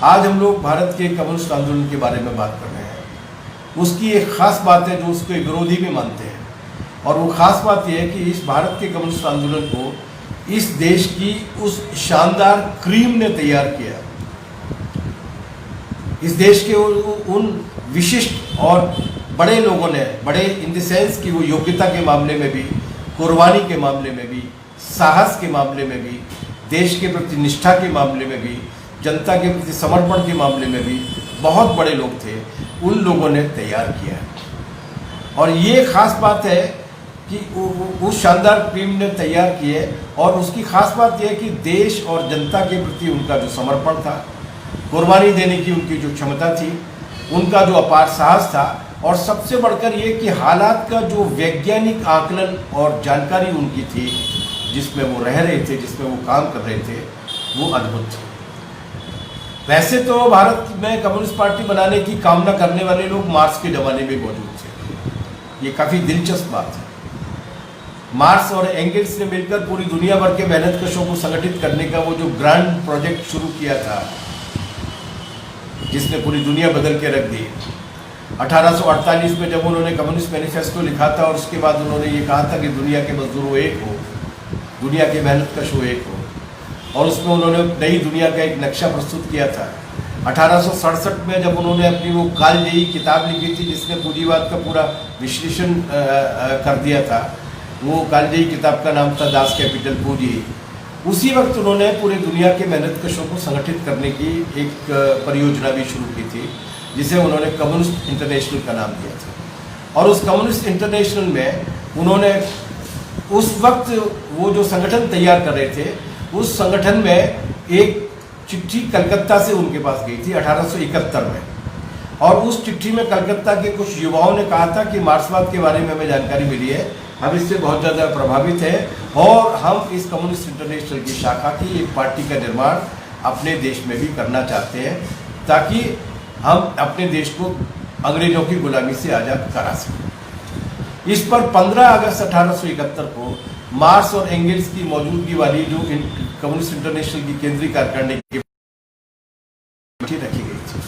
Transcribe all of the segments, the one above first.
आज हम लोग भारत के कम्युनिस्ट आंदोलन के बारे में बात कर रहे हैं। उसकी एक ख़ास बात है जो उसके विरोधी भी मानते हैं, और वो ख़ास बात यह है कि इस भारत के कम्युनिस्ट आंदोलन को इस देश की उस शानदार क्रीम ने तैयार किया। इस देश के उन विशिष्ट और बड़े लोगों ने, बड़े इन द सेंस कि वो योग्यता के मामले में भी, कुर्बानी के मामले में भी, साहस के मामले में भी, देश के प्रति निष्ठा के मामले में भी, जनता के प्रति समर्पण के मामले में भी बहुत बड़े लोग थे। उन लोगों ने तैयार किया है। और ये ख़ास बात है कि उस शानदार टीम ने तैयार किए, और उसकी ख़ास बात यह है कि देश और जनता के प्रति उनका जो समर्पण था, कुर्बानी देने की उनकी जो क्षमता थी, उनका जो अपार साहस था, और सबसे बढ़कर ये कि हालात का जो वैज्ञानिक आकलन और जानकारी उनकी थी, जिसमें वो रह रहे थे, जिसमें वो काम कर रहे थे, वो अद्भुत थी। वैसे तो भारत में कम्युनिस्ट पार्टी बनाने की कामना करने वाले लोग मार्क्स के ज़माने में मौजूद थे। ये काफ़ी दिलचस्प बात है। मार्क्स और एंगल्स ने मिलकर पूरी दुनिया भर के मेहनतकशों को संगठित करने का वो जो ग्रैंड प्रोजेक्ट शुरू किया था, जिसने पूरी दुनिया बदल के रख दी। 1848 में जब उन्होंने कम्युनिस्ट मैनिफेस्टो लिखा था, और उसके बाद उन्होंने ये कहा था कि दुनिया के मजदूर एक हो, दुनिया के मेहनतकश एक हो, और उसमें उन्होंने नई दुनिया का एक नक्शा प्रस्तुत किया था। 1867 में जब उन्होंने अपनी वो कालजयी किताब लिखी थी, जिसने पूंजीवाद का पूरा विश्लेषण कर दिया था, वो कालजयी किताब का नाम था दास कैपिटल पूंजी। उसी वक्त उन्होंने पूरे दुनिया के मेहनतकशों को संगठित करने की एक परियोजना भी शुरू की थी, जिसे उन्होंने कम्युनिस्ट इंटरनेशनल का नाम दिया था। और उस कम्युनिस्ट इंटरनेशनल में उन्होंने उस वक्त वो जो संगठन तैयार कर रहे थे, उस संगठन में एक चिट्ठी कलकत्ता से उनके पास गई थी 1871 में, और उस चिट्ठी में कलकत्ता के कुछ युवाओं ने कहा था कि मार्क्सवाद के बारे में हमें जानकारी मिली है, हम इससे बहुत ज़्यादा प्रभावित हैं, और हम इस कम्युनिस्ट इंटरनेशनल की शाखा की एक पार्टी का निर्माण अपने देश में भी करना चाहते हैं, ताकि हम अपने देश को अंग्रेजों की गुलामी से आज़ाद करा सकें। इस पर 15 अगस्त 1871 को मार्क्स और एंगल्स की मौजूदगी वाली जो कम्युनिस्ट इंटरनेशनल की केंद्रीय कार्यकारिणी की रखी गई थी।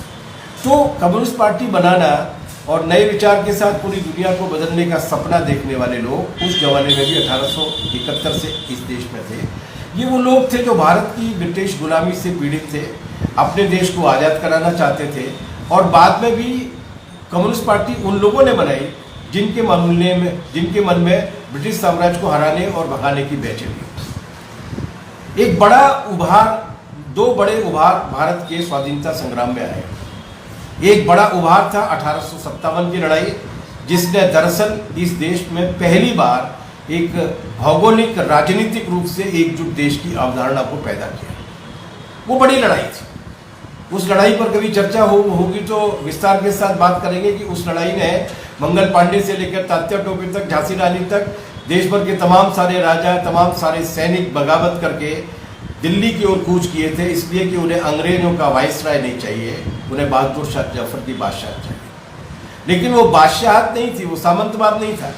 तो कम्युनिस्ट पार्टी बनाना और नए विचार के साथ पूरी दुनिया को बदलने का सपना देखने वाले लोग उस जमाने में भी 1871 से इस देश में थे। ये वो लोग थे जो भारत की ब्रिटिश गुलामी से पीड़ित थे, अपने देश को आज़ाद कराना चाहते थे, और बाद में भी कम्युनिस्ट पार्टी उन लोगों ने बनाई जिनके मन में ब्रिटिश साम्राज्य को हराने और भगाने की बेचैनी। एक बड़ा उभार, दो बड़े उभार भारत के स्वाधीनता संग्राम में आए। एक बड़ा उभार था 1857 की लड़ाई, जिसने दरअसल इस देश में पहली बार एक भौगोलिक राजनीतिक रूप से एकजुट देश की अवधारणा को पैदा किया। वो बड़ी लड़ाई थी। उस लड़ाई पर कभी चर्चा होगी तो विस्तार के साथ बात करेंगे कि उस लड़ाई ने मंगल पांडे से लेकर तात्या टोपे तक, झांसी रानी तक देश भर के तमाम सारे राजा, तमाम सारे सैनिक बगावत करके दिल्ली की ओर कूच किए थे, इसलिए कि उन्हें अंग्रेजों का वाइसराय नहीं चाहिए, उन्हें बहादुर शाह जफर की बादशाहत चाहिए। लेकिन वो बादशाहत नहीं थी, वो सामंतवाद नहीं था।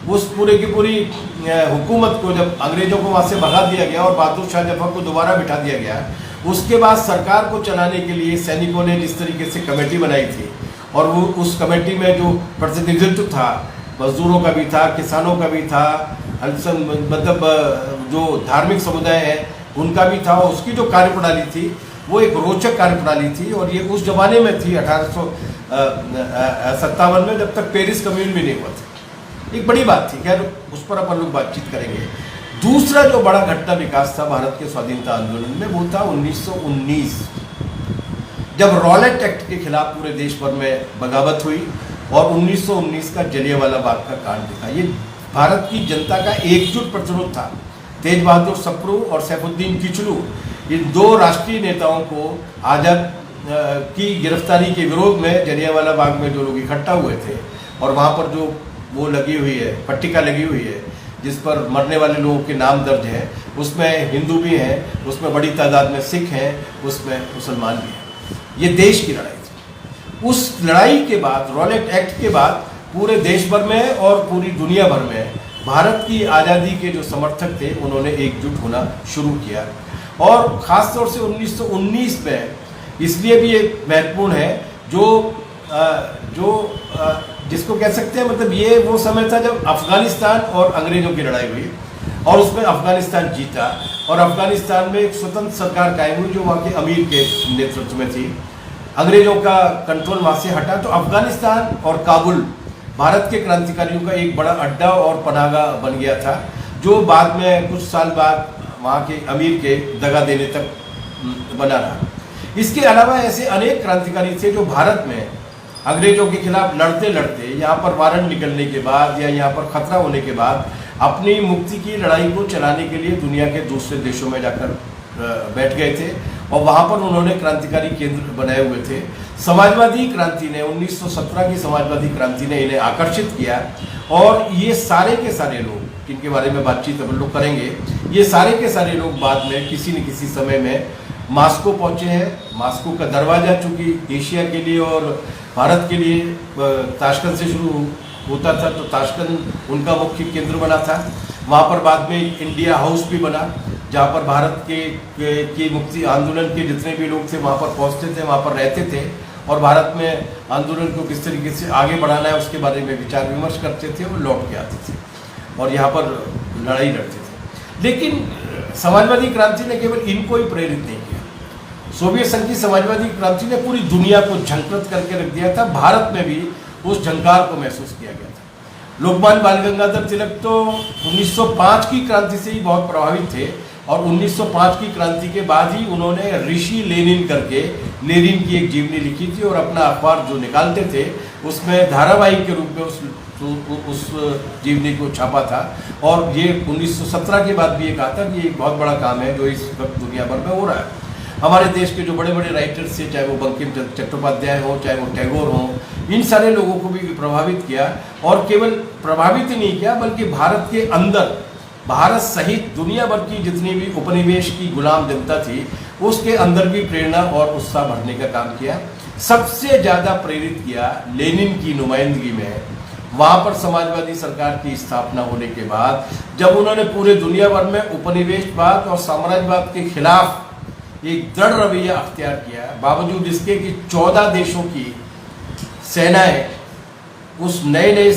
उस पूरे की पूरी हुकूमत को जब अंग्रेजों को वहाँ से भगा दिया गया और बहादुर शाह जफर को दोबारा बिठा दिया गया, उसके बाद सरकार को चलाने के लिए सैनिकों ने जिस तरीके से कमेटी बनाई थी, और वो उस कमेटी में जो प्रतिनिधित्व था, मजदूरों का भी था, किसानों का भी था, मतलब जो धार्मिक समुदाय है उनका भी था, और उसकी जो कार्यप्रणाली थी वो एक रोचक कार्यप्रणाली थी। और ये उस जमाने में थी 1857 में, जब तक पेरिस कम्यून भी नहीं हुआ था। एक बड़ी बात थी, खैर उस पर अपन लोग बातचीत करेंगे। दूसरा जो बड़ा घटना विकास था भारत के स्वाधीनता आंदोलन में, वो था 1919, जब रॉलेट एक्ट के खिलाफ पूरे देश भर में बगावत हुई और 1919 का जलियांवाला बाग का कांड दिखा। ये भारत की जनता का एकजुट प्रतिरोध था। तेज बहादुर सप्रू और सैफुद्दीन किचलू, इन दो राष्ट्रीय नेताओं को आज़ाद की गिरफ्तारी के विरोध में जलियांवाला बाग में जो लोग इकट्ठा हुए थे, और वहाँ पर जो वो लगी हुई है, पट्टिका लगी हुई है जिस पर मरने वाले लोगों के नाम दर्ज हैं, उसमें हिंदू भी हैं, उसमें बड़ी तादाद में सिख हैं, उसमें मुसलमान भी हैं। ये देश की लड़ाई थी। उस लड़ाई के बाद, रॉलेट एक्ट के बाद, पूरे देश भर में और पूरी दुनिया भर में भारत की आज़ादी के जो समर्थक थे उन्होंने एकजुट होना शुरू किया। और ख़ास तौर से 1919 में इसलिए भी ये महत्वपूर्ण है जिसको कह सकते हैं, मतलब ये वो समय था जब अफगानिस्तान और अंग्रेजों की लड़ाई हुई और उसमें अफगानिस्तान जीता और अफगानिस्तान में एक स्वतंत्र सरकार कायम हुई जो वहाँ के अमीर के नेतृत्व में थी। अंग्रेजों का कंट्रोल वहाँ से हटा तो अफगानिस्तान और काबुल भारत के क्रांतिकारियों का एक बड़ा अड्डा और पनाहगाह बन गया था, जो बाद में कुछ साल बाद वहाँ के अमीर के दगा देने तक बना रहा। इसके अलावा ऐसे अनेक क्रांतिकारी थे जो भारत में अंग्रेजों के खिलाफ लड़ते लड़ते यहाँ पर वारंट निकलने के बाद या यहाँ पर खतरा होने के बाद अपनी मुक्ति की लड़ाई को चलाने के लिए दुनिया के दूसरे देशों में जाकर बैठ गए थे और वहाँ पर उन्होंने क्रांतिकारी केंद्र बनाए हुए थे। समाजवादी क्रांति ने 1917 की समाजवादी क्रांति ने इन्हें आकर्षित किया और ये सारे के सारे लोग, जिनके बारे में बातचीत हम लोग करेंगे, ये सारे के सारे लोग बाद में किसी न किसी समय में मास्को पहुँचे हैं। मास्को का दरवाज़ा चूँकि एशिया के लिए और भारत के लिए ताशकंद से शुरू होता था, तो ताशकंद उनका मुख्य केंद्र बना था। वहाँ पर बाद में इंडिया हाउस भी बना, जहाँ पर भारत के मुक्ति आंदोलन के जितने भी लोग थे वहाँ पर पहुँचते थे, वहाँ पर रहते थे और भारत में आंदोलन को किस तरीके से आगे बढ़ाना है उसके बारे में विचार विमर्श करते थे और लौट के आते थे और यहाँ पर लड़ाई लड़ते थे। लेकिन समाजवादी क्रांति ने केवल इनको ही प्रेरित नहीं किया। सोवियत संघ की समाजवादी क्रांति ने पूरी दुनिया को झंकृत करके रख दिया था। भारत में भी उस झंकार को महसूस किया गया था। लोकमान्य बाल गंगाधर तिलक तो 1905 की क्रांति से ही बहुत प्रभावित थे और 1905 की क्रांति के बाद ही उन्होंने ऋषि लेनिन करके लेनिन की एक जीवनी लिखी थी और अपना अखबार जो निकालते थे उसमें धारावाहिक के रूप में उस जीवनी को छापा था। और ये 1917 के बाद भी ये कहा था कि ये एक बहुत बड़ा काम है जो इस वक्त दुनिया भर में हो रहा है। हमारे देश के जो बड़े बड़े राइटर्स थे, चाहे वो बंकिम चट्टोपाध्याय हो, चाहे वो टैगोर हो, इन सारे लोगों को भी प्रभावित किया और केवल प्रभावित ही नहीं किया बल्कि भारत के अंदर, भारत सहित दुनिया भर की जितनी भी उपनिवेश की गुलाम जनता थी उसके अंदर भी प्रेरणा और उत्साह भरने का काम किया। सबसे ज़्यादा प्रेरित किया लेनिन की नुमाइंदगी में वहाँ पर समाजवादी सरकार की स्थापना होने के बाद, जब उन्होंने पूरे दुनिया भर में उपनिवेशवाद और साम्राज्यवाद के खिलाफ एक दृढ़ रवैया अख्तियार किया, बावजूद इसके कि 14 देशों की सेनाएं उस नए नए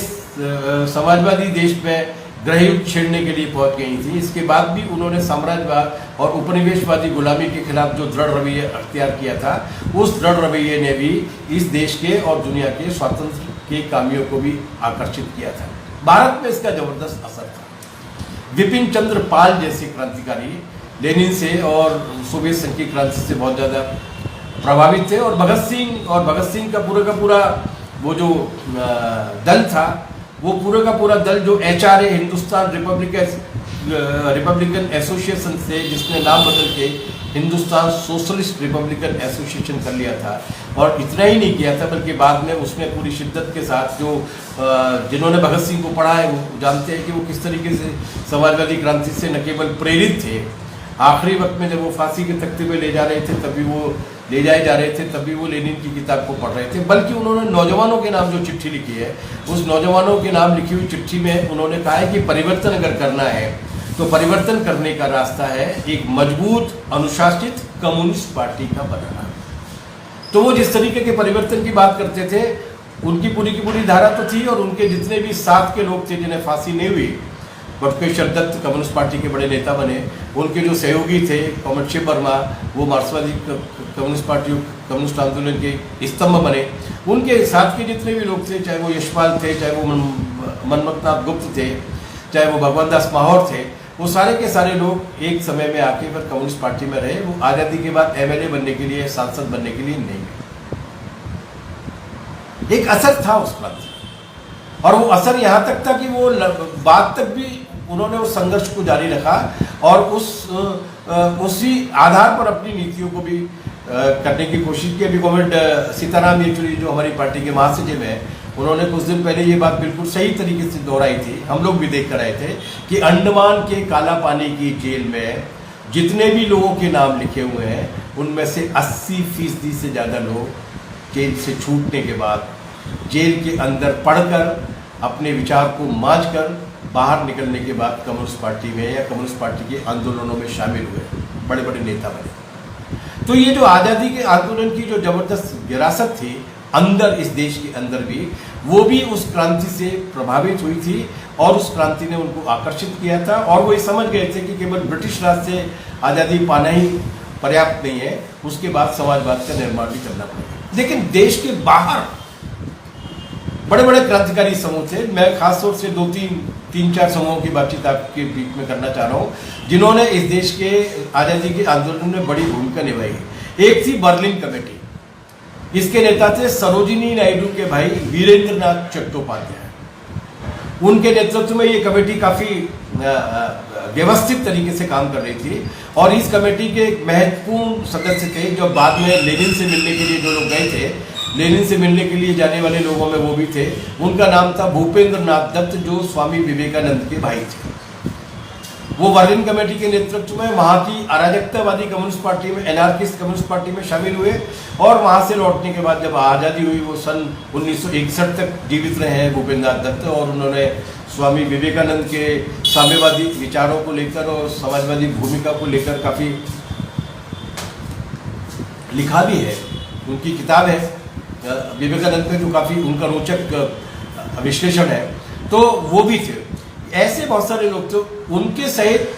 समाजवादी देश में गृहयुद्ध छेड़ने के लिए पहुंच गई थी। इसके बाद भी उन्होंने साम्राज्यवाद और उपनिवेशवादी गुलामी के खिलाफ जो दृढ़ रवैया अख्तियार किया था, उस दृढ़ रवैये ने भी इस देश के और दुनिया के स्वातंत्र के कामियों को भी आकर्षित किया था। भारत में इसका जबरदस्त असर था। विपिन चंद्र पाल जैसे क्रांतिकारी लेनिन से और सोवियत संघ की क्रांति से बहुत ज़्यादा प्रभावित थे और भगत सिंह का पूरा वो जो दल था, वो पूरा का पूरा दल जो HRA हिंदुस्तान रिपब्लिकन एसोसिएशन से, जिसने नाम बदल के हिंदुस्तान सोशलिस्ट रिपब्लिकन एसोसिएशन कर लिया था। और इतना ही नहीं किया था बल्कि बाद में उसमें पूरी शिद्दत के साथ जो जिन्होंने भगत सिंह को पढ़ा है वो जानते हैं कि वो किस तरीके से समाजवादी क्रांति से न केवल प्रेरित थे, आखिरी वक्त में जब वो फांसी के तख्ते पे ले जाए जा रहे थे तभी वो लेनिन की किताब को पढ़ रहे थे, बल्कि उन्होंने नौजवानों के नाम जो चिट्ठी लिखी है, उस नौजवानों के नाम लिखी हुई चिट्ठी में उन्होंने कहा है कि परिवर्तन अगर करना है तो परिवर्तन करने का रास्ता है एक मजबूत अनुशासित कम्युनिस्ट पार्टी का बनाना। तो वो जिस तरीके के परिवर्तन की बात करते थे, उनकी पूरी की पूरी धारा तो थी और उनके जितने भी साथ के लोग थे जिन्हें फांसी नहीं हुई, बटुकेश्वर दत्त कम्युनिस्ट पार्टी के बड़े नेता बने, उनके जो सहयोगी थे कॉमरेड शिव वर्मा, वो मार्क्सवादी कम्युनिस्ट आंदोलन के स्तंभ बने। उनके साथ के जितने भी लोग थे, चाहे वो यशपाल थे, चाहे वो मनमथनाथ गुप्त थे, चाहे वो भगवान दास माहौर थे, वो सारे के सारे लोग एक समय में आके फिर कम्युनिस्ट पार्टी में रहे। वो आज़ादी के बाद MLA बनने के लिए, सांसद बनने के लिए नहीं गए। एक असर था उस क्रांति और वो असर यहाँ तक था कि वो बाद तक भी उन्होंने उस संघर्ष को जारी रखा और उसी आधार पर अपनी नीतियों को भी करने की कोशिश की। अभी कॉमरेड सीताराम येचुरी जो हमारी पार्टी के महासचिव हैं, उन्होंने कुछ दिन पहले ये बात बिल्कुल सही तरीके से दोहराई थी, हम लोग भी देख कर आए थे, कि अंडमान के काला पानी की जेल में जितने भी लोगों के नाम लिखे हुए हैं उनमें से 80% से ज़्यादा लोग जेल से छूटने के बाद जेल के अंदर पढ़कर अपने विचार को मांझ कर बाहर निकलने के बाद कम्युनिस्ट पार्टी में या कम्युनिस्ट पार्टी के आंदोलनों में शामिल हुए, बड़े बड़े नेता बने। तो ये जो आज़ादी के आंदोलन की जो जबरदस्त विरासत थी अंदर, इस देश के अंदर भी, वो भी उस क्रांति से प्रभावित हुई थी और उस क्रांति ने उनको आकर्षित किया था। और वो ये समझ गए थे कि केवल ब्रिटिश राज से आज़ादी पाना ही पर्याप्त नहीं है, उसके बाद समाजवाद का निर्माण भी करना पड़ेगा। लेकिन देश के बाहर बड़े बड़े क्रांतिकारी समूह थे। मैं खासतौर से तीन चार समूहों की बातचीत आपके बीच में करना चाह रहा हूँ जिन्होंने इस देश के आज़ादी के आंदोलन में बड़ी भूमिका निभाई है। एक थी बर्लिन कमेटी, इसके नेता थे सरोजिनी नायडू के भाई वीरेंद्रनाथ चट्टोपाध्याय। उनके नेतृत्व में ये कमेटी काफ़ी व्यवस्थित तरीके से काम कर रही थी और इस कमेटी के एक महत्वपूर्ण सदस्य थे जो बाद में लेनिन से मिलने के लिए जो लोग गए थे, लेनिन से मिलने के लिए जाने वाले लोगों में वो भी थे। उनका नाम था भूपेंद्र नाथ दत्त, जो स्वामी विवेकानंद के भाई थे। वो बर्लिन कमेटी के नेतृत्व में वहाँ की अराजकतावादी कम्युनिस्ट पार्टी में, एनार्किस्ट कम्युनिस्ट पार्टी में शामिल हुए और वहाँ से लौटने के बाद जब आज़ादी हुई, वो सन 1961 तक जीवित रहे हैं भूपेंद्र नाथ दत्त। और उन्होंने स्वामी विवेकानंद के साम्यवादी विचारों को लेकर और समाजवादी भूमिका को लेकर काफ़ी लिखा भी है। उनकी किताब है विवेकानंद में जो काफ़ी उनका रोचक विश्लेषण है, तो वो भी थे। ऐसे बहुत सारे लोग थे। उनके सहित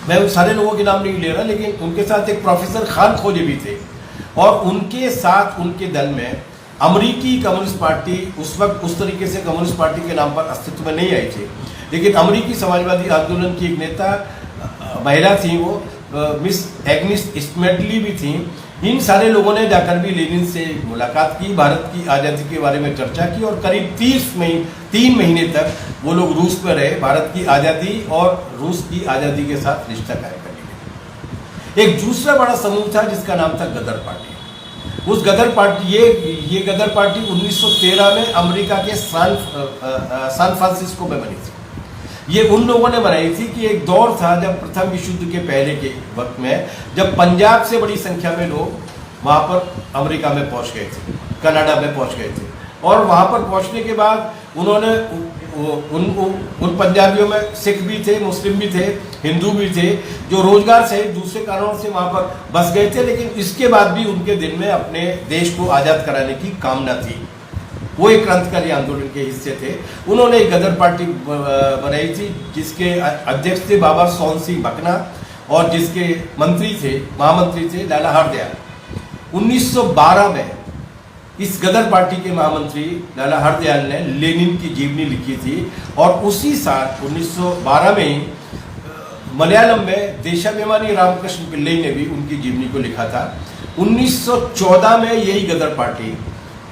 मैं उन सारे लोगों के नाम नहीं ले रहा, लेकिन उनके साथ एक प्रोफेसर खान खोजे भी थे और उनके साथ उनके दल में अमरीकी कम्युनिस्ट पार्टी, उस वक्त उस तरीके से कम्युनिस्ट पार्टी के नाम पर अस्तित्व में नहीं आई थी, लेकिन अमरीकी समाजवादी आंदोलन की एक नेता महिला थी, वो मिस एग्निस स्मेडली भी थी। इन सारे लोगों ने जाकर भी लेनिन से मुलाकात की, भारत की आज़ादी के बारे में चर्चा की और करीब 3 महीने तक वो लोग रूस में रहे, भारत की आज़ादी और रूस की आज़ादी के साथ रिश्ता कायम करने के लिए। एक दूसरा बड़ा समूह था जिसका नाम था गदर पार्टी। उस गदर पार्टी ये गदर पार्टी 1913 में अमेरिका के सैन फ्रांसिस्को में बनी थी। ये उन लोगों ने बनाई थी कि एक दौर था जब प्रथम विश्व युद्ध के पहले के वक्त में, जब पंजाब से बड़ी संख्या में लोग वहाँ पर अमेरिका में पहुँच गए थे, कनाडा में पहुँच गए थे और वहाँ पर पहुँचने के बाद उन्होंने उन पंजाबियों में सिख भी थे, मुस्लिम भी थे, हिंदू भी थे, जो रोजगार सहित दूसरे कारणों से वहाँ पर बस गए थे, लेकिन इसके बाद भी उनके दिल में अपने देश को आज़ाद कराने की कामना थी। वो एक क्रांतिकारी आंदोलन के हिस्से थे। उन्होंने एक गदर पार्टी बनाई थी जिसके अध्यक्ष थे बाबा सोहन सिंह भकना और जिसके महामंत्री थे लाला हरदयाल। 1912 में इस गदर पार्टी के महामंत्री लाला हरदयाल ने लेनिन की जीवनी लिखी थी और उसी साल 1912 में मलयालम में देशाभिमानी रामकृष्ण पिल्लई ने भी उनकी जीवनी को लिखा था। 1914 में यही गदर पार्टी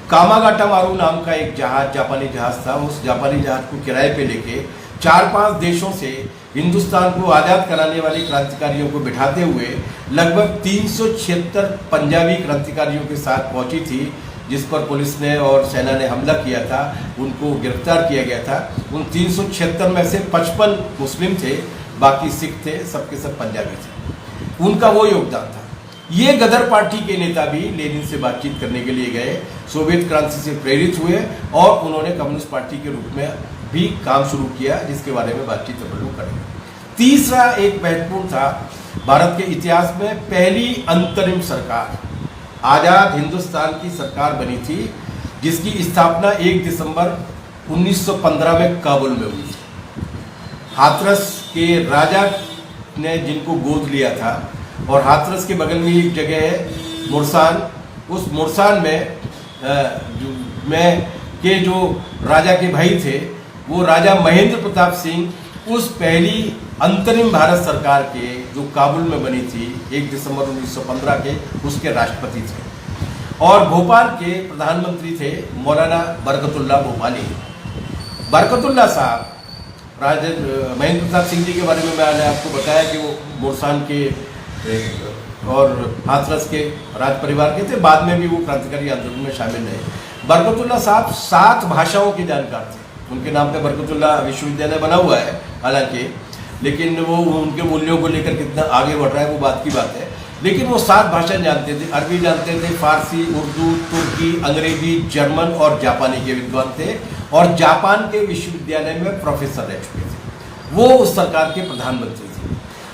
कामागाटा मारू नाम का एक जापानी जहाज था, उस जापानी जहाज को किराए पे लेके 4-5 देशों से हिंदुस्तान को आज़ाद कराने वाले क्रांतिकारियों को बिठाते हुए लगभग 376 पंजाबी क्रांतिकारियों के साथ पहुंची थी, जिस पर पुलिस ने और सेना ने हमला किया था, उनको गिरफ्तार किया गया था। उन 376 में से 55 मुस्लिम थे, बाकी सिख थे, सबके सब पंजाबी थे। उनका वो योगदान था। ये गदर पार्टी के नेता भी लेनिन से बातचीत करने के लिए गए, सोवियत क्रांति से प्रेरित हुए और उन्होंने कम्युनिस्ट पार्टी के रूप में भी काम शुरू किया, जिसके बारे में बातचीत हम लोग करेंगे। तीसरा एक महत्वपूर्ण था, भारत के इतिहास में पहली अंतरिम सरकार, आज़ाद हिंदुस्तान की सरकार बनी थी, जिसकी स्थापना 1 दिसंबर 1915 में काबुल में हुई थी। हाथरस के राजा ने जिनको गोद लिया था, और हाथरस के बगल में एक जगह है मुरसान, उस मुरसान में जो राजा के भाई थे, वो राजा महेंद्र प्रताप सिंह उस पहली अंतरिम भारत सरकार के जो काबुल में बनी थी 1 दिसंबर 1915 के, उसके राष्ट्रपति थे। और भोपाल के प्रधानमंत्री थे मौलाना बरकतुल्लाह भोपाली। बरकतुल्लाह साहब राजा महेंद्र प्रताप सिंह जी के बारे में मैंने आपको बताया कि वो मुरसान के और हाथरस के राज परिवार के थे, बाद में भी वो क्रांतिकारी आंदोलन में शामिल रहे। बरकतुल्लाह साहब 7 भाषाओं के जानकार थे। उनके नाम पे बरकतुल्लाह विश्वविद्यालय बना हुआ है हालांकि, लेकिन वो उनके मूल्यों को लेकर कितना आगे बढ़ रहा है वो बात की बात है। लेकिन वो 7 भाषा जानते थे, अरबी जानते थे, फारसी, उर्दू, तुर्की, अंग्रेजी, जर्मन और जापानी के विद्वान थे और जापान के विश्वविद्यालय में प्रोफेसर रह चुके थे। वो उस सरकार के प्रधानमंत्री थे।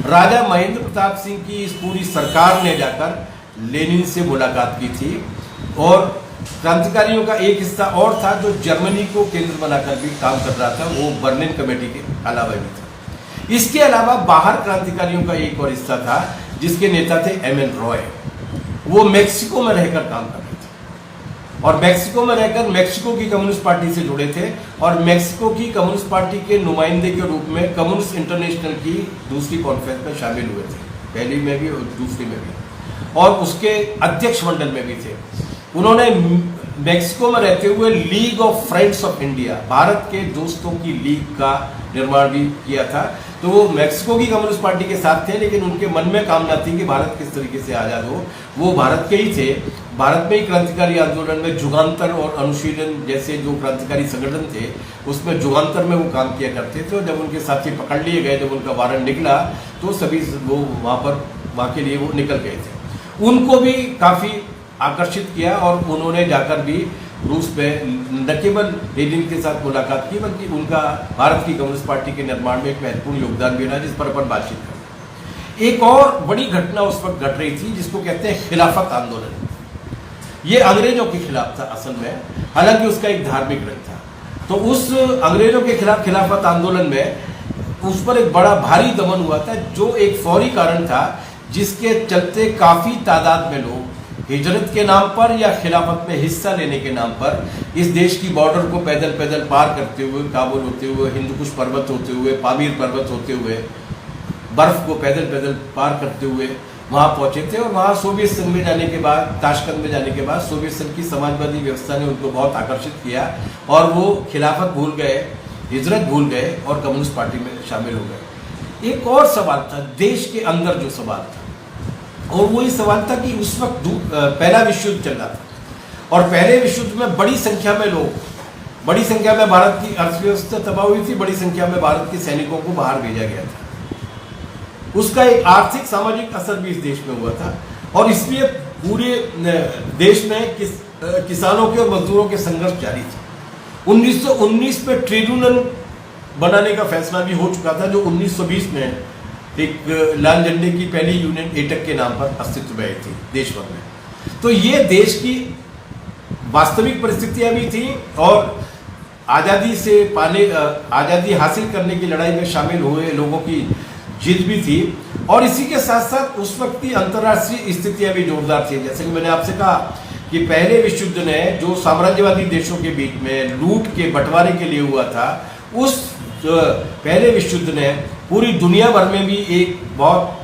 राजा महेंद्र प्रताप सिंह की इस पूरी सरकार ने जाकर लेनिन से मुलाकात की थी। और क्रांतिकारियों का एक हिस्सा और था जो जर्मनी को केंद्र बनाकर भी काम कर रहा था, वो बर्लिन कमेटी के अलावा भी था। इसके अलावा बाहर क्रांतिकारियों का एक और हिस्सा था जिसके नेता थे एम.एन. रॉय। वो मेक्सिको में रहकर काम कर रहे थे और मेक्सिको में रहकर मेक्सिको की कम्युनिस्ट पार्टी से जुड़े थे और मेक्सिको की कम्युनिस्ट पार्टी के नुमाइंदे के रूप में कम्युनिस्ट इंटरनेशनल की दूसरी कॉन्फ्रेंस में शामिल हुए थे, पहली में भी और दूसरी में भी, और उसके अध्यक्ष मंडल में भी थे। उन्होंने मेक्सिको में रहते हुए league of friends of India, Bharat के दोस्तों की लीग का निर्माण भी किया था। तो वो मेक्सिको की कम्युनिस्ट पार्टी के साथ थे, लेकिन उनके मन में कामना थी कि भारत किस तरीके से आज़ाद हो। वो भारत के ही थे, भारत में ही क्रांतिकारी आंदोलन में जुगांतर और अनुशीलन जैसे जो क्रांतिकारी संगठन थे उसमें जुगांतर में वो काम किया करते थे। और जब उनके साथी पकड़ लिए गए, जब उनका वारंट निकला, तो सभी वो वहाँ के लिए वो निकल गए थे। उनको भी काफ़ी आकर्षित किया और उन्होंने जाकर भी रूस में न केवल लेनिन के साथ मुलाकात की, बल्कि उनका भारत की कम्युनिस्ट पार्टी के निर्माण में एक महत्वपूर्ण योगदान भी रहा, जिस पर अपन बातचीत करें। एक और बड़ी घटना उस वक्त घट रही थी जिसको कहते हैं खिलाफत आंदोलन। ये अंग्रेजों के खिलाफ था असल में, हालांकि उसका एक धार्मिक रंग था। तो उस अंग्रेजों के खिलाफ खिलाफत आंदोलन में उस पर एक बड़ा भारी दमन हुआ था, जो एक फौरी कारण था जिसके चलते काफ़ी तादाद में लोग हिजरत के नाम पर या खिलाफत में हिस्सा लेने के नाम पर इस देश की बॉर्डर को पैदल पैदल पार करते हुए, काबुल होते हुए, हिंदुकुश पर्वत होते हुए, पामीर पर्वत होते हुए, बर्फ को पैदल पैदल पार करते हुए वहाँ पहुँचे थे। और वहाँ सोवियत संघ में जाने के बाद, ताशकंद में जाने के बाद सोवियत संघ की समाजवादी व्यवस्था ने उनको बहुत आकर्षित किया और वो खिलाफत भूल गए, हिजरत भूल गए और कम्युनिस्ट पार्टी में शामिल हो गए। एक और सवाल था देश के अंदर, जो सवाल था, और वो ये सवाल था कि उस वक्त पहला विश्व युद्ध चल रहा था और पहले विश्व युद्ध में बड़ी संख्या में लोग, बड़ी संख्या में भारत की अर्थव्यवस्था तबाह हुई थी, बड़ी संख्या में भारत के सैनिकों को बाहर भेजा गया था। उसका एक आर्थिक सामाजिक असर भी इस देश में हुआ था और इसलिए पूरे देश में किसानों के और मजदूरों के संघर्ष जारी थे। 1919 में ट्रिब्यूनल बनाने का फैसला भी हो चुका था, जो 1920 में एक लाल झंडे की पहली यूनियन एटक के नाम पर अस्तित्व में आई थी देश भर में। तो ये देश की वास्तविक परिस्थितियां भी थी और आज़ादी हासिल करने की लड़ाई में शामिल हुए लोगों की जिद भी थी। और इसी के साथ साथ उस वक्त की अंतर्राष्ट्रीय स्थितियां भी जोरदार थी। जैसे कि मैंने आपसे कहा कि पहले विश्व युद्ध ने जो साम्राज्यवादी देशों के बीच में लूट के बंटवारे के लिए हुआ था, उस पहले विश्व युद्ध ने पूरी दुनिया भर में भी एक बहुत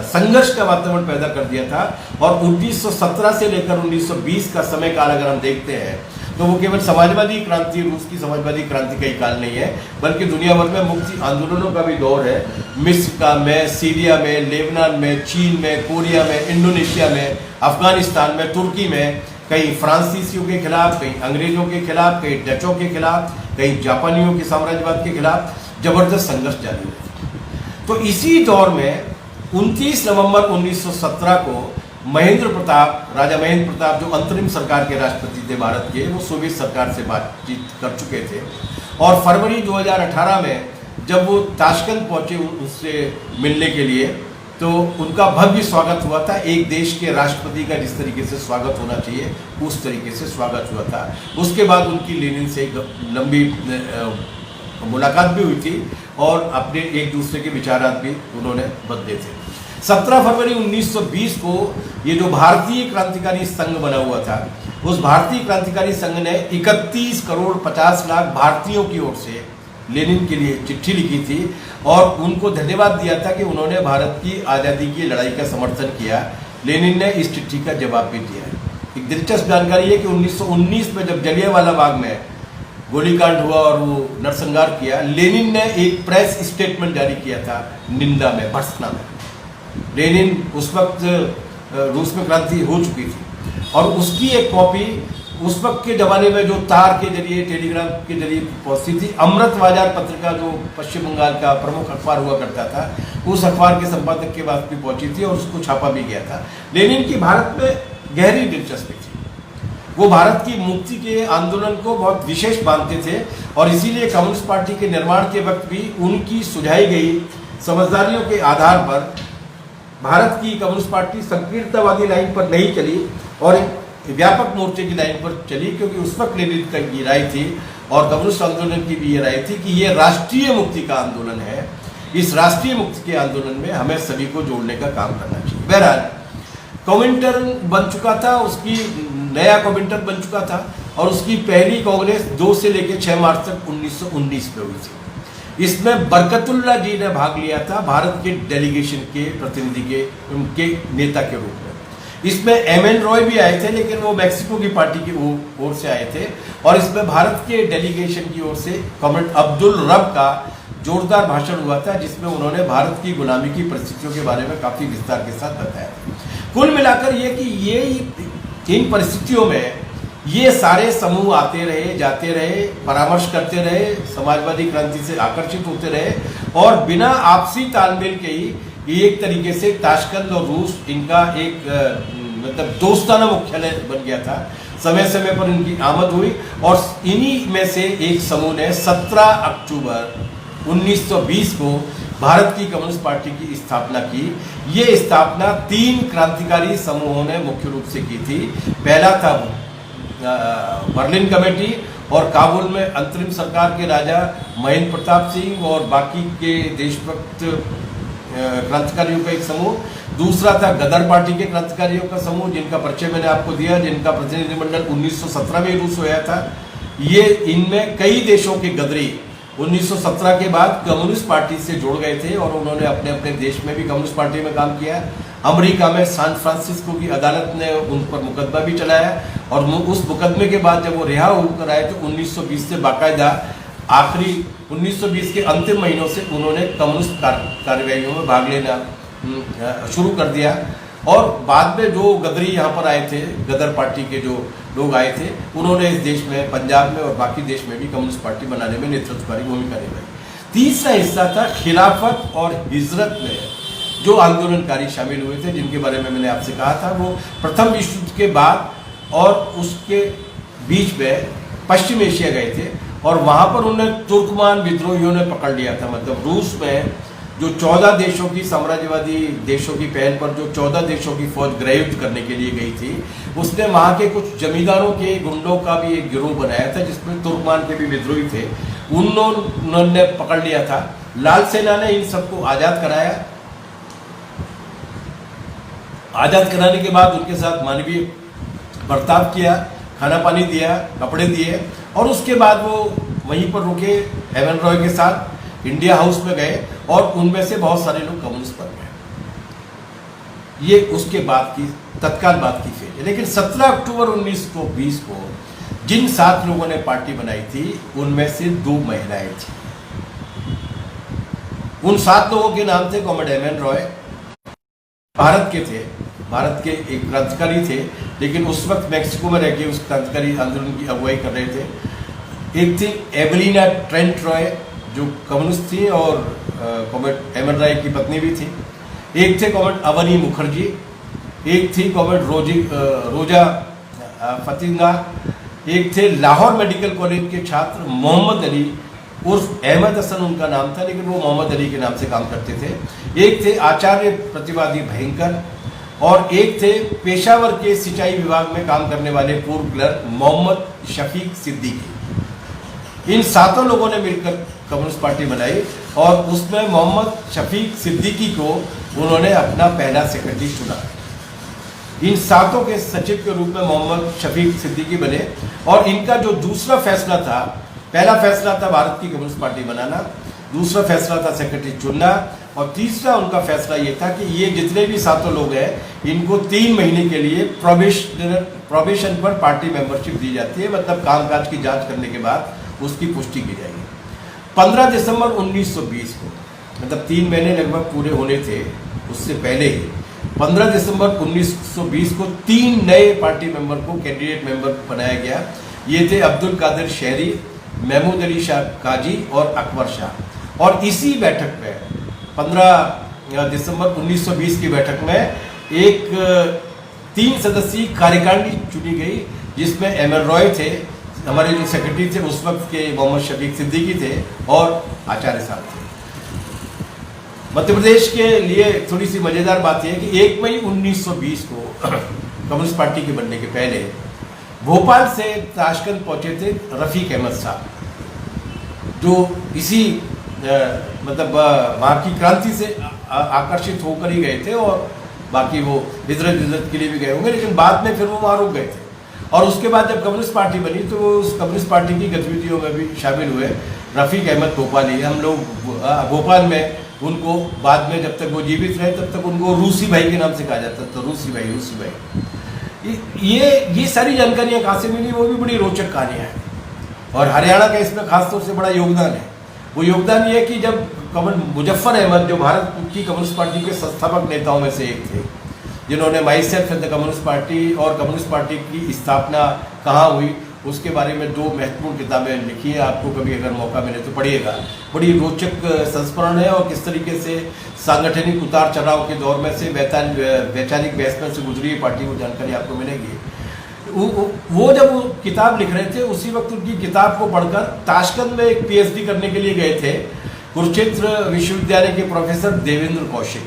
संघर्ष का वातावरण पैदा कर दिया था। और 1917 से लेकर 1920 का समय काल अगर हम देखते हैं तो वो केवल समाजवादी क्रांति, रूस की समाजवादी क्रांति का ही काल नहीं है, बल्कि दुनिया भर में मुक्ति आंदोलनों का भी दौर है। मिस्र में, सीरिया में, लेबनान में, चीन में, कोरिया में, इंडोनेशिया में, अफगानिस्तान में, तुर्की में, कहीं फ्रांसीसियों के खिलाफ, कहीं अंग्रेजों के खिलाफ, कहीं डचों के खिलाफ, कहीं जापानियों के साम्राज्यवाद के खिलाफ जबरदस्त संघर्ष जारी है। तो इसी दौर में 29 नवंबर 1917 को राजा महेंद्र प्रताप, जो अंतरिम सरकार के राष्ट्रपति थे भारत के, वो सोवियत सरकार से बातचीत कर चुके थे। और फरवरी 2018 में जब वो ताशकंद पहुंचे उससे मिलने के लिए, तो उनका भव्य स्वागत हुआ था। एक देश के राष्ट्रपति का जिस तरीके से स्वागत होना चाहिए उस तरीके से स्वागत हुआ था। उसके बाद उनकी लेनिन से एक लंबी मुलाकात भी हुई थी और अपने एक दूसरे के विचारात भी उन्होंने बदले थे। 17 फरवरी 1920 को ये जो भारतीय क्रांतिकारी संघ बना हुआ था, उस भारतीय क्रांतिकारी संघ ने 31 करोड़ 50 लाख भारतीयों की ओर से लेनिन के लिए चिट्ठी लिखी थी और उनको धन्यवाद दिया था कि उन्होंने भारत की आज़ादी की लड़ाई का समर्थन किया। लेनिन ने इस चिट्ठी का जवाब भी दिया। एक दिलचस्प जानकारी है कि 1919 में जब जलियांवाला बाग में गोलीकांड हुआ और वो नरसंहार किया, लेनिन ने एक प्रेस स्टेटमेंट जारी किया था निंदा में, भर्त्सना में। लेनिन उस वक्त रूस में क्रांति हो चुकी थी और उसकी एक कॉपी उस वक्त के ज़माने में जो तार के जरिए, टेलीग्राम के जरिए पहुंचती थी, अमृत बाजार पत्रिका जो पश्चिम बंगाल का प्रमुख अखबार हुआ करता था, उस अखबार के संपादक के पास भी पहुंची थी और उसको छापा भी गया था। लेनिन की भारत में गहरी दिलचस्पी थी। वो भारत की मुक्ति के आंदोलन को बहुत विशेष मानते थे और इसीलिए कम्युनिस्ट पार्टी के निर्माण के वक्त भी उनकी सुझाई गई समझदारियों के आधार पर भारत की कम्युनिस्ट पार्टी संकीर्णतावादी लाइन पर नहीं चली और एक व्यापक मोर्चे की लाइन पर चली, क्योंकि उस वक्त लेनिन की ये राय थी और कम्युनिस्ट आंदोलन की भी ये राय थी कि ये राष्ट्रीय मुक्ति का आंदोलन है। इस राष्ट्रीय मुक्ति के आंदोलन में हमें सभी को जोड़ने का काम करना चाहिए। बहरहाल कॉमिंटर्न बन चुका था, उसकी नया कॉमिंटर्न बन चुका था और उसकी पहली कांग्रेस 2 से लेकर 6 मार्च तक 1919 में हुई थी। इसमें बरकतुल्ला जी ने भाग लिया था भारत के डेलीगेशन के प्रतिनिधि के उनके नेता के रूप में। इसमें एमएन रॉय भी आए थे, लेकिन वो मैक्सिको की पार्टी की ओर से आए थे और इसमें भारत के डेलीगेशन की ओर से कॉमरेड अब्दुल रब का जोरदार भाषण हुआ था, जिसमें उन्होंने भारत की गुलामी की परिस्थितियों के बारे में काफी विस्तार के साथ बताया। कुल मिलाकर ये कि ये इन परिस्थितियों में ये सारे समूह आते रहे, जाते रहे, परामर्श करते रहे, समाजवादी क्रांति से आकर्षित होते रहे और बिना आपसी तालमेल के ही एक तरीके से ताशकंद और रूस इनका एक मतलब दोस्ताना मुख्यालय बन गया था। समय समय पर इनकी आमद हुई और इन्हीं में से एक समूह ने 17 अक्टूबर 1920 को भारत की कम्युनिस्ट पार्टी की स्थापना की। ये स्थापना 3 क्रांतिकारी समूहों ने मुख्य रूप से की थी। पहला था बर्लिन कमेटी और काबुल में अंतरिम सरकार के राजा महेंद्र प्रताप सिंह और बाकी के देशभक्त क्रांतिकारियों का एक समूह। दूसरा था गदर पार्टी के क्रांतिकारियों का समूह, जिनका परिचय मैंने आपको दिया, जिनका प्रतिनिधिमंडल 1917 में रूस हुआ था। ये इनमें कई देशों के गदरी 1917 के बाद कम्युनिस्ट पार्टी से जुड़ गए थे और उन्होंने अपने अपने देश में भी कम्युनिस्ट पार्टी में काम किया। अमेरिका में सैन फ्रांसिस्को की अदालत ने उन पर मुकदमा भी चलाया और उस मुकदमे के बाद जब वो रिहा होकर आए तो 1920 से बाकायदा आखिरी 1920 के अंतिम महीनों से उन्होंने कम्युनिस्ट कार्यवाहियों में भाग लेना शुरू कर दिया। और बाद में जो गदरी यहाँ पर आए थे, गदर पार्टी के जो लोग आए थे, उन्होंने इस देश में, पंजाब में और बाकी देश में भी कम्युनिस्ट पार्टी बनाने में नेतृत्वकारी भूमिका निभाई। तीसरा हिस्सा था खिलाफत और हिजरत में जो आंदोलनकारी शामिल हुए थे, जिनके बारे में मैंने आपसे कहा था। वो प्रथम विश्व युद्ध के बाद और उसके बीच में पश्चिम एशिया गए थे और वहाँ पर उन्हें तुर्कमान विद्रोहियों ने पकड़ लिया था। मतलब रूस में जो 14 देशों की साम्राज्यवादी देशों की पहल पर जो 14 देशों की फौज गृहयुद्ध करने के लिए गई थी, उसने वहाँ के कुछ जमींदारों के गुंडों का भी एक गिरोह बनाया था, जिसमें तुर्कमान के भी विद्रोही थे। उन्होंने पकड़ लिया था। लाल सेना ने इन सबको आज़ाद कराया। आज़ाद कराने के बाद उनके साथ मानवीय बर्ताव किया, खाना पानी दिया, कपड़े दिए और उसके बाद वो वहीं पर रुके। एमएन रॉय के साथ इंडिया हाउस में गए और उनमें से बहुत सारे लोग कम्युनिस्ट बन गए। ये उसके बाद की तत्काल बात की फेज है। लेकिन 17 अक्टूबर 1920 को जिन 7 लोगों ने पार्टी बनाई थी, उनमें से 2 महिलाएं थी। उन 7 लोगों के नाम थे कॉमरेड एमएन रॉय, भारत के थे, भारत के एक क्रांतिकारी थे, लेकिन उस वक्त मैक्सिको में रहकर उस क्रांतिकारी आंदोलन की अगुवाई कर रहे थे। एक थी एवेलिना ट्रेंट रॉय जो कम्युनिस्ट थी और कॉमरेड एमएन रॉय की पत्नी भी थी। एक थे कॉमरेड अवनी मुखर्जी, एक थी कॉमरेड रोजा फतिंगा, एक थे लाहौर मेडिकल कॉलेज के छात्र मोहम्मद अली उर्फ अहमद हसन उनका नाम था, लेकिन वो मोहम्मद अली के नाम से काम करते थे। एक थे आचार्य प्रतिवादी भयंकर और एक थे पेशावर के सिंचाई विभाग में काम करने वाले पूर्व क्लर्क मोहम्मद शफीक सिद्दीकी। इन 7 लोगों ने मिलकर कम्युनिस्ट पार्टी बनाई और उसमें मोहम्मद शफीक सिद्दीकी को उन्होंने अपना पहला सेक्रेटरी चुना। इन 7 के सचिव के रूप में मोहम्मद शफीक सिद्दीकी बने और इनका जो दूसरा फैसला था, पहला फैसला था भारत की कम्युनिस्ट पार्टी बनाना, दूसरा फैसला था सेक्रेटरी चुनना और तीसरा उनका फैसला ये था कि ये जितने भी 7 लोग हैं, इनको 3 महीने के लिए प्रोबेशन पर पार्टी मेंबरशिप दी जाती है। मतलब कामकाज की जांच करने के बाद उसकी पुष्टि की जाएगी। 15 दिसंबर 1920 को, मतलब 3 महीने लगभग पूरे होने थे उससे पहले ही, 15 दिसंबर 1920 को 3 नए पार्टी मेंबर को कैंडिडेट मेंबर बनाया गया। ये थे अब्दुल कादिर शहरी, महमूद अली शाह काजी और अकबर शाह। और इसी बैठक में 15 दिसंबर 1920 की बैठक में एक 3 सदस्यीय कार्यकारिणी चुनी गई, जिसमें एमएन रॉय थे, हमारे जो सेक्रेटरी थे उस वक्त के मोहम्मद शफीक सिद्दीकी थे और आचार्य साहब थे। मध्य प्रदेश के लिए थोड़ी सी मजेदार बात यह है कि 1 मई 1920 को कम्युनिस्ट पार्टी के बनने के पहले भोपाल से ताशकंद पहुंचे थे रफीक अहमद साहब, जो इसी मतलब वहाँ की क्रांति से आकर्षित होकर ही गए थे, और बाकी वो हिजरत के लिए भी गए होंगे, लेकिन बाद में फिर वो वहाँ रुक गए थे। और उसके बाद जब कम्युनिस्ट पार्टी बनी तो वो उस कम्युनिस्ट पार्टी की गतिविधियों में भी शामिल हुए। रफीक अहमद भोपाली, हम लोग भोपाल में उनको बाद में जब तक वो जीवित रहे तब तक उनको रूसी भाई के नाम से कहा जाता था, रूसी भाई। ये सारी जानकारियाँ कहाँ से मिली, वो भी बड़ी रोचक कहानियाँ हैं, और हरियाणा का इसमें खासतौर से बड़ा योगदान है। वो योगदान ये है कि जब मुजफ्फर अहमद, जो भारत की कम्युनिस्ट पार्टी के संस्थापक नेताओं में से एक थे, जिन्होंने my self and the communist party और कम्युनिस्ट पार्टी की स्थापना कहाँ हुई उसके बारे में 2 महत्वपूर्ण किताबें लिखी है। आपको कभी अगर मौका मिले तो पढ़िएगा, बड़ी रोचक संस्करण है, और किस तरीके से सांगठनिक उतार चढ़ाव के दौर में से वैचारिक बहस में से गुजरी पार्टी को जानकारी आपको मिलेगी। वो जब वो किताब लिख रहे थे उसी वक्त उनकी किताब को पढ़कर ताशकंद में एक पीएचडी करने के लिए गए थे कुरुक्षेत्र विश्वविद्यालय के प्रोफेसर देवेंद्र कौशिक।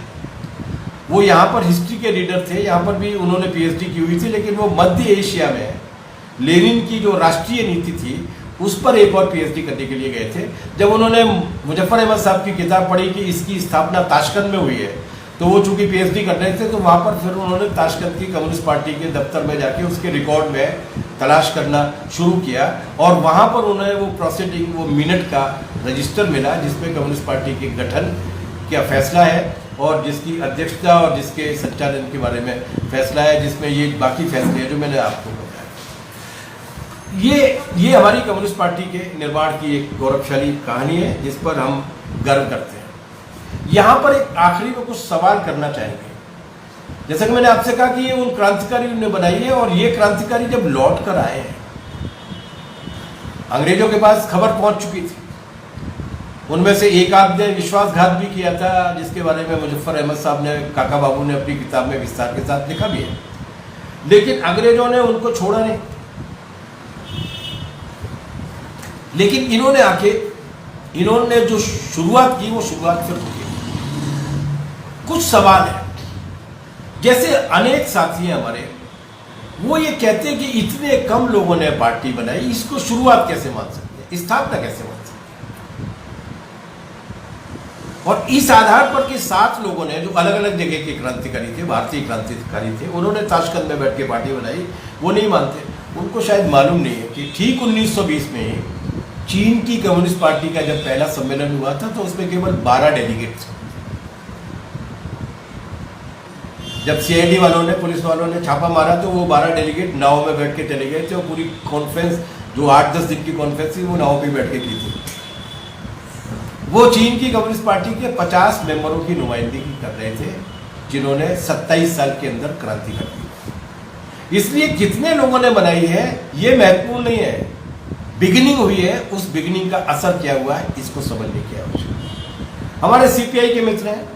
वो यहाँ पर हिस्ट्री के रीडर थे, यहाँ पर भी उन्होंने पीएचडी की हुई थी, लेकिन वो मध्य एशिया में लेनिन की जो राष्ट्रीय नीति थी उस पर एक और पीएचडी करने के लिए गए थे। जब उन्होंने मुजफ्फर अहमद साहब की किताब पढ़ी कि इसकी स्थापना ताशकंद में हुई है, तो वो चूंकि पीएचडी कर रहे थे तो वहाँ पर फिर उन्होंने ताशकंद की कम्युनिस्ट पार्टी के दफ्तर में जाके उसके रिकॉर्ड में तलाश करना शुरू किया, और वहाँ पर उन्हें वो प्रोसीडिंग, वो मिनट का रजिस्टर मिला जिसमें कम्युनिस्ट पार्टी के गठन का फैसला है और जिसकी अध्यक्षता और जिसके संचालन के बारे में फैसला है, जिसमें ये बाकी फैसले हैं जो मैंने आपको बताया। ये हमारी कम्युनिस्ट पार्टी के निर्माण की एक गौरवशाली कहानी है जिस पर हम गर्व करते हैं। यहाँ पर एक आखिरी में कुछ सवाल करना चाहेंगे। जैसा कि मैंने आपसे कहा कि ये उन क्रांतिकारी ने बनाई है, और ये क्रांतिकारी जब लौट कर आए हैं, अंग्रेजों के पास खबर पहुंच चुकी थी। उनमें से एक आध ने विश्वासघात भी किया था, जिसके बारे में मुजफ्फर अहमद साहब ने, काका बाबू ने अपनी किताब में विस्तार के साथ लिखा भी है, लेकिन अंग्रेजों ने उनको छोड़ा नहीं। लेकिन इन्होंने जो शुरुआत की वो शुरुआत फिर होगी। कुछ सवाल है, जैसे अनेक साथी हैं हमारे, वो ये कहते हैं कि इतने कम लोगों ने पार्टी बनाई, इसको शुरुआत कैसे मान सकते हैं, स्थापना कैसे मान सकते हैं। और इस आधार पर कि 7 लोगों ने जो अलग अलग जगह के क्रांतिकारी थे, भारतीय क्रांतिकारी थे, उन्होंने ताशकंद में बैठ के पार्टी बनाई, वो नहीं मानते। उनको शायद मालूम नहीं है कि ठीक 1920 में चीन की कम्युनिस्ट पार्टी का जब पहला सम्मेलन हुआ था तो उसमें केवल 12 डेलीगेट थे। जब सीआईडी वालों ने, पुलिस वालों ने छापा मारा तो वो 12 डेलीगेट नाव में बैठ के चले गए थे, और पूरी कॉन्फ्रेंस जो 8-10 दिन की कॉन्फ्रेंस थी वो नाव पे बैठ के की थी। वो चीन की कम्युनिस्ट पार्टी के 50 मेंबरों की नुमाइंदगी कर रहे थे, जिन्होंने 27 साल के अंदर क्रांति कर दी। इसलिए कितने लोगों ने बनाई है ये महत्वपूर्ण नहीं है, बिगिनिंग हुई है, उस बिगिनिंग का असर क्या हुआ है इसको समझने की आवश्यकता। हमारे सीपीआई के मित्र हैं,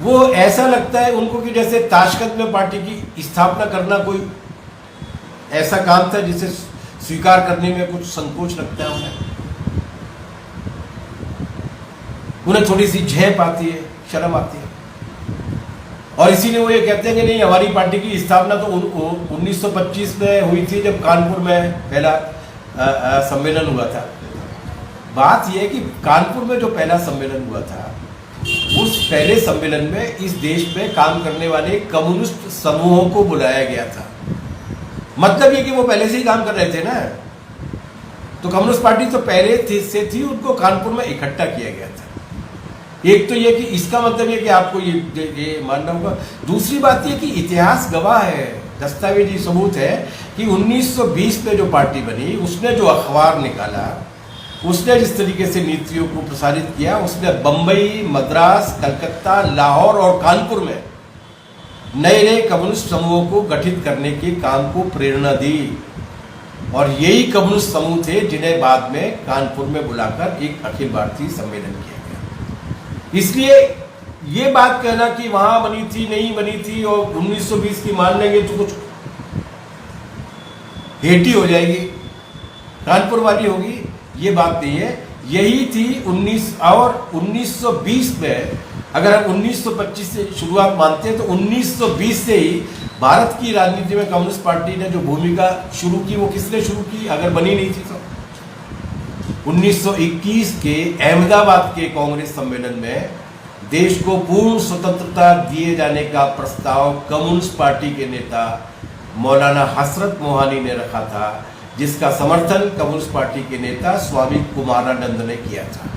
वो ऐसा लगता है उनको कि जैसे ताशकंद में पार्टी की स्थापना करना कोई ऐसा काम था जिसे स्वीकार करने में कुछ संकोच लगता है उन्हें थोड़ी सी झेप आती है, शर्म आती है, और इसीलिए वो ये कहते हैं कि नहीं, हमारी पार्टी की स्थापना तो 1925 में हुई थी जब कानपुर में पहला सम्मेलन हुआ था। बात यह है कि कानपुर में जो पहला सम्मेलन हुआ था, उस पहले सम्मेलन में इस देश में काम करने वाले कम्युनिस्ट समूहों को बुलाया गया था। मतलब ये कि वो पहले से ही काम कर रहे थे ना, तो कम्युनिस्ट पार्टी तो पहले से थी, उनको कानपुर में इकट्ठा किया गया था। एक तो ये कि इसका मतलब ये कि आपको ये मानना होगा। दूसरी बात ये कि इतिहास गवाह है, दस्तावेजी सबूत है कि 1920 में जो पार्टी बनी, उसने जो अखबार निकाला, उसने जिस तरीके से नीतियों को प्रसारित किया, उसने बम्बई, मद्रास, कलकत्ता, लाहौर और कानपुर में नए नए कम्युनिस्ट समूहों को गठित करने के काम को प्रेरणा दी, और यही कम्युनिस्ट समूह थे जिन्हें बाद में कानपुर में बुलाकर एक अखिल भारतीय सम्मेलन किया गया। इसलिए ये बात कहना कि वहां बनी थी, नहीं बनी थी, और 1920 की मान लेंगे तो कुछ हेटी हो जाएगी, कानपुर वाली होगी, ये बात नहीं है। यही थी 1920 में, अगर हम 1925 से शुरुआत मानते हैं तो 1920 से ही भारत की राजनीति में कम्युनिस्ट पार्टी ने जो भूमिका शुरू की वो किसने शुरू की, अगर बनी नहीं थी तो 1921 के अहमदाबाद के कांग्रेस सम्मेलन में देश को पूर्ण स्वतंत्रता दिए जाने का प्रस्ताव कम्युनिस्ट पार्टी के नेता मौलाना हसरत मोहानी ने रखा था, जिसका समर्थन कम्युनिस्ट पार्टी के नेता स्वामी कुमारानंद ने किया था।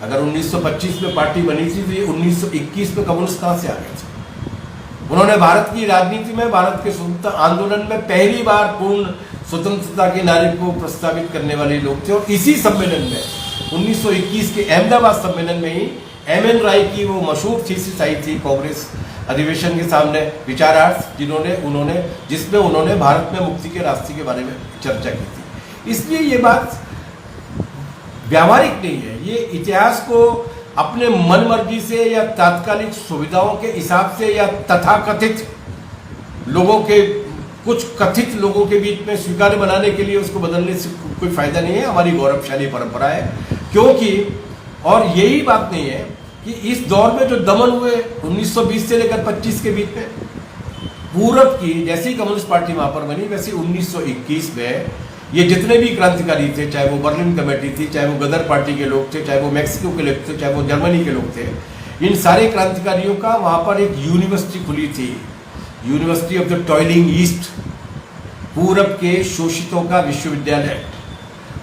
अगर 1925 में पार्टी बनी थी तो ये 1921 में कम्युनिस्ट कहां से आ गए थे? उन्होंने भारत की राजनीति में, भारत के स्वतंत्रता आंदोलन में पहली बार पूर्ण स्वतंत्रता के नारे को प्रस्तावित करने वाले लोग थे। और इसी सम्मेलन में 1921 के अहमदाबाद सम्मेलन में ही एम.एन. राय की वो मशहूर थीसिस आई थी कांग्रेस अधिवेशन के सामने, विचारार्थ जिसमें उन्होंने भारत में मुक्ति के रास्ते के बारे में चर्चा की थी। इसलिए ये बात व्यावहारिक नहीं है, ये इतिहास को अपने मन मर्जी से या तात्कालिक सुविधाओं के हिसाब से या तथाकथित लोगों के, कुछ कथित लोगों के बीच में स्वीकार्य बनाने के लिए उसको बदलने से कोई फायदा नहीं है। हमारी गौरवशाली परंपरा है, क्योंकि और यही बात नहीं है कि इस दौर में जो दमन हुए 1920 से लेकर 25 के बीच में, पूरब की जैसी कम्युनिस्ट पार्टी वहां पर बनी, वैसे 1921 में ये जितने भी क्रांतिकारी थे, चाहे वो बर्लिन कमेटी थी, चाहे वो गदर पार्टी के लोग थे, चाहे वो मैक्सिको के लोग थे, चाहे वो जर्मनी के लोग थे, इन सारे क्रांतिकारियों का वहां पर एक यूनिवर्सिटी खुली थी, university of the toiling east, पूरब के शोषितों का विश्वविद्यालय।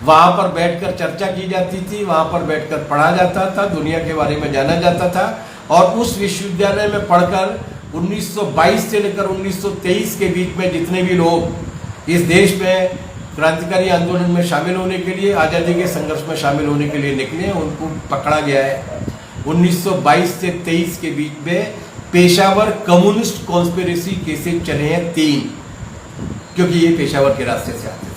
वहां पर बैठकर चर्चा की जाती थी, वहां पर बैठकर पढ़ा जाता था, दुनिया के बारे में जाना जाता था। और उस विश्वविद्यालय में पढ़कर 1922 से लेकर 1923 के बीच में जितने भी लोग इस देश में क्रांतिकारी आंदोलन में शामिल होने के लिए, आज़ादी के संघर्ष में शामिल होने के लिए निकले, उनको पकड़ा गया है। 1922 से 23 के बीच में पेशावर कम्युनिस्ट कॉन्स्पिरेसी केसेस चले हैं 3, क्योंकि ये पेशावर के रास्ते से आते थे।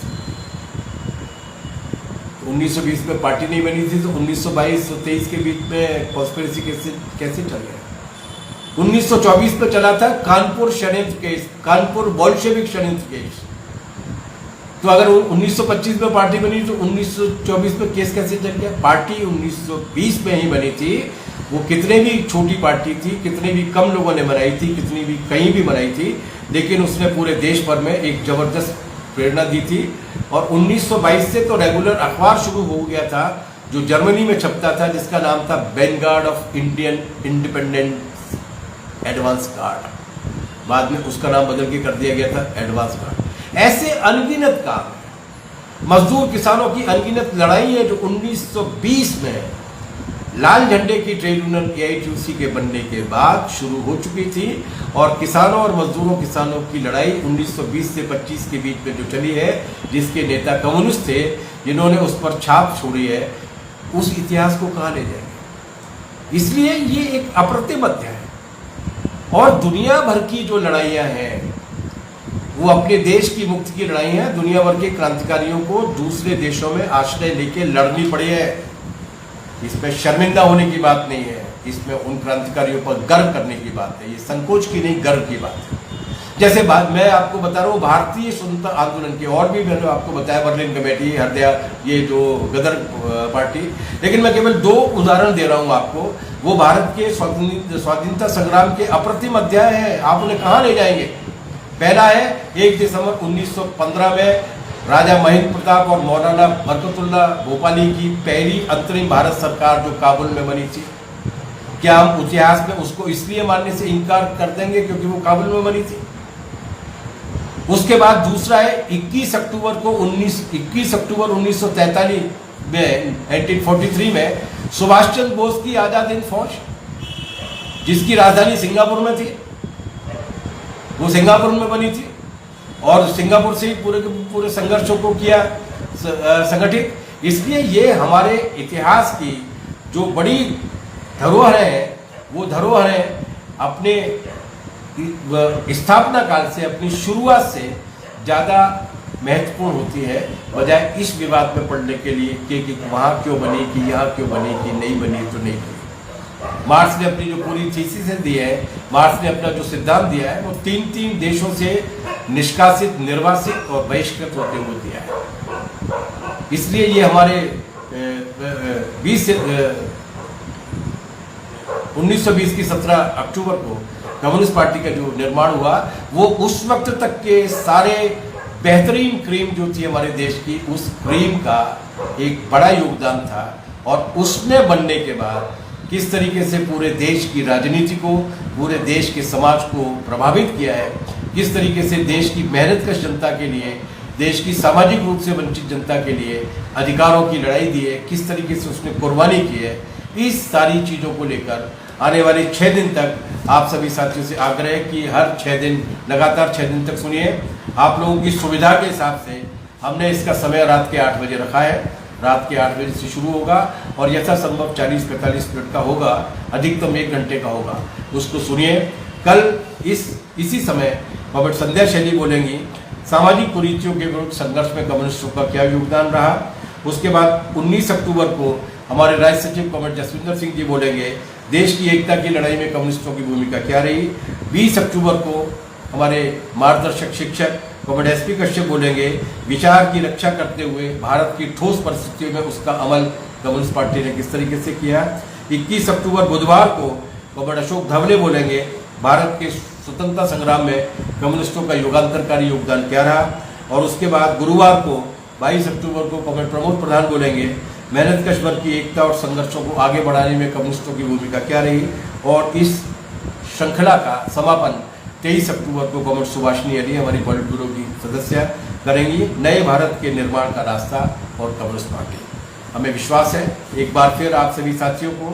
1920 में पार्टी नहीं बनी थी तो 1922 और 23 के बीच में कॉन्स्पिरेसी केसेस कैसे चल गए? 1924 में चला था कानपुर षड्यंत्र केस, कानपुर बोल्शेविक षड्यंत्र केस। तो अगर 1925 में पार्टी बनी तो 1924 में केस कैसे चल गया? पार्टी 1920 में ही बनी थी। वो कितने भी छोटी पार्टी थी, कितने भी कम लोगों ने बनाई थी, कितनी भी कहीं भी बनाई थी, लेकिन उसने पूरे देश भर में एक जबरदस्त प्रेरणा दी थी। और 1922 से तो रेगुलर अखबार शुरू हो गया था जो जर्मनी में छपता था, जिसका नाम था Vanguard of Indian independence advance guard. बाद में उसका नाम बदल के कर दिया गया था एडवांस गार्ड। ऐसे अनगिनत काम, मजदूर किसानों की अनगिनत लड़ाई है जो 1920 में लाल झंडे की ट्रेड यूनियन AITUC के बनने के बाद शुरू हो चुकी थी। और किसानों और मजदूरों किसानों की लड़ाई 1920 से 25 के बीच में जो चली है, जिसके नेता कम्युनिस्ट थे, जिन्होंने उस पर छाप छोड़ी है, उस इतिहास को कहाँ ले जाएंगे? इसलिए ये एक अप्रतिम अध्याय है। और दुनिया भर की जो लड़ाइयाँ हैं वो अपने देश की मुक्ति की लड़ाई है। दुनिया भर के क्रांतिकारियों को दूसरे देशों में आश्रय लेके लड़नी पड़ी है। इसमें शर्मिंदा होने की बात नहीं है, इसमें उन क्रांतिकारियों पर गर्व करने की बात है। ये संकोच की नहीं, गर्व की बात है। जैसे बात मैं आपको बता रहा हूँ भारतीय स्वतंत्रता आंदोलन के, और भी मैंने आपको बताया बर्लिन कमेटी, हरदया, ये जो गदर पार्टी, लेकिन मैं केवल 2 उदाहरण दे रहा हूँ आपको। वो भारत के स्वाधीनता संग्राम के अप्रतिम अध्याय है, आप उन्हें कहाँ ले जाएंगे? पहला है 1 दिसंबर 1915 में राजा महेंद्र प्रताप और मौलाना बरकतुल्लाह भोपाली की पहली अंतरिम भारत सरकार जो काबुल में बनी थी। क्या हम इतिहास में उसको इसलिए मानने से इनकार कर देंगे क्योंकि वो काबुल में बनी थी? उसके बाद दूसरा है 21 अक्टूबर 1943 में 1943 में सुभाष चंद्र बोस की आजाद हिंद फौज, जिसकी राजधानी सिंगापुर में थी, वो सिंगापुर में बनी थी और सिंगापुर से ही पूरे के पूरे संघर्षों को किया संगठित। इसलिए ये हमारे इतिहास की जो बड़ी धरोहर है, वो धरोहरें अपने स्थापना काल से, अपनी शुरुआत से ज़्यादा महत्वपूर्ण होती है, बजाय इस विवाद में पड़ने के लिए कि वहाँ क्यों बनी, कि यहाँ क्यों बनी, कि नहीं बनी तो नहीं बनी। मार्क्स ने अपनी जो पूरी थीसिस दी है, मार्क्स ने अपना जो सिद्धांत दिया है, वो 3 देशों से निष्कासित, निर्वासित और बहिष्कृत होते हुए दिया है। इसलिए ये हमारे 1920 की 17 अक्टूबर को कम्युनिस्ट पार्टी का जो निर्माण हुआ, वो उस वक्त तक के सारे बेहतरीन क्रीम जो थी हमारे देश की, उस क्रीम का एक बड़ा योगदान था। और उसमें बनने के बाद किस तरीके से पूरे देश की राजनीति को, पूरे देश के समाज को प्रभावित किया है, किस तरीके से देश की मेहनतकश जनता के लिए, देश की सामाजिक रूप से वंचित जनता के लिए अधिकारों की लड़ाई दी है, किस तरीके से उसने कुर्बानी की है, इस सारी चीज़ों को लेकर आने वाले 6 दिन तक आप सभी साथियों से आग्रह है कि हर 6 दिन लगातार 6 दिन तक सुनिए। आप लोगों की सुविधा के हिसाब से हमने इसका समय रात के 8 बजे रखा है। रात के 8 बजे से शुरू होगा और यथासंभव 40-45 मिनट का होगा, अधिकतम 1 घंटे का होगा। उसको सुनिए। कल इसी समय कॉमरेड संध्या शैली बोलेंगी सामाजिक कुरीतियों के विरुद्ध संघर्ष में कम्युनिस्टों का क्या योगदान रहा। उसके बाद 19 अक्टूबर को हमारे राज्य सचिव कॉमरेड जसविंदर सिंह जी बोलेंगे देश की एकता की लड़ाई में कम्युनिस्टों की भूमिका क्या रही। 20 अक्टूबर को हमारे मार्गदर्शक शिक्षक कॉमरेड SP कश्यप बोलेंगे विचार की रक्षा करते हुए भारत की ठोस परिस्थितियों में उसका अमल कम्युनिस्ट पार्टी ने किस तरीके से किया। 21 अक्टूबर बुधवार को कॉमरेड अशोक धवले बोलेंगे भारत के स्वतंत्रता संग्राम में कम्युनिस्टों का युगांतरकारी योगदान क्या रहा। और उसके बाद गुरुवार को 22 अक्टूबर को कॉमरेड प्रमोद प्रधान बोलेंगे मेहनतकश वर्ग की एकता और संघर्षों को आगे बढ़ाने में कम्युनिस्टों की भूमिका क्या रही। और इस श्रृंखला का समापन 23 अक्टूबर को कॉमरेड सुभाषिनी अली हमारी पॉलिट ब्यूरो की सदस्य करेंगी, नए भारत के निर्माण का रास्ता और कम्युनिस्ट पार्टी। हमें विश्वास है एक बार फिर आप सभी साथियों को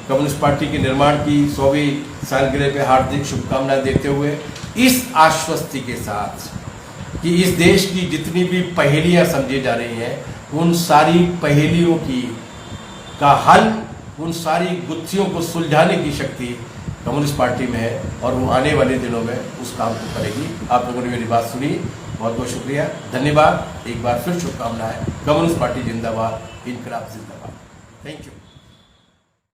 कम्युनिस्ट पार्टी के निर्माण की 100वीं सालगिरह पे हार्दिक शुभकामनाएं देते हुए इस आश्वस्ति के साथ कि इस देश की जितनी भी पहेलियां समझी जा रही हैं उन सारी पहेलियों की का हल, उन सारी गुत्थियों को सुलझाने की शक्ति कम्युनिस्ट पार्टी में है और वो आने वाले दिनों में उस काम को करेगी। आप लोगों ने मेरी बात सुनी, बहुत बहुत शुक्रिया, धन्यवाद। एक बार फिर शुभकामनाएं। कम्युनिस्ट पार्टी जिंदाबाद, इनकलाब जिंदाबाद। Thank you.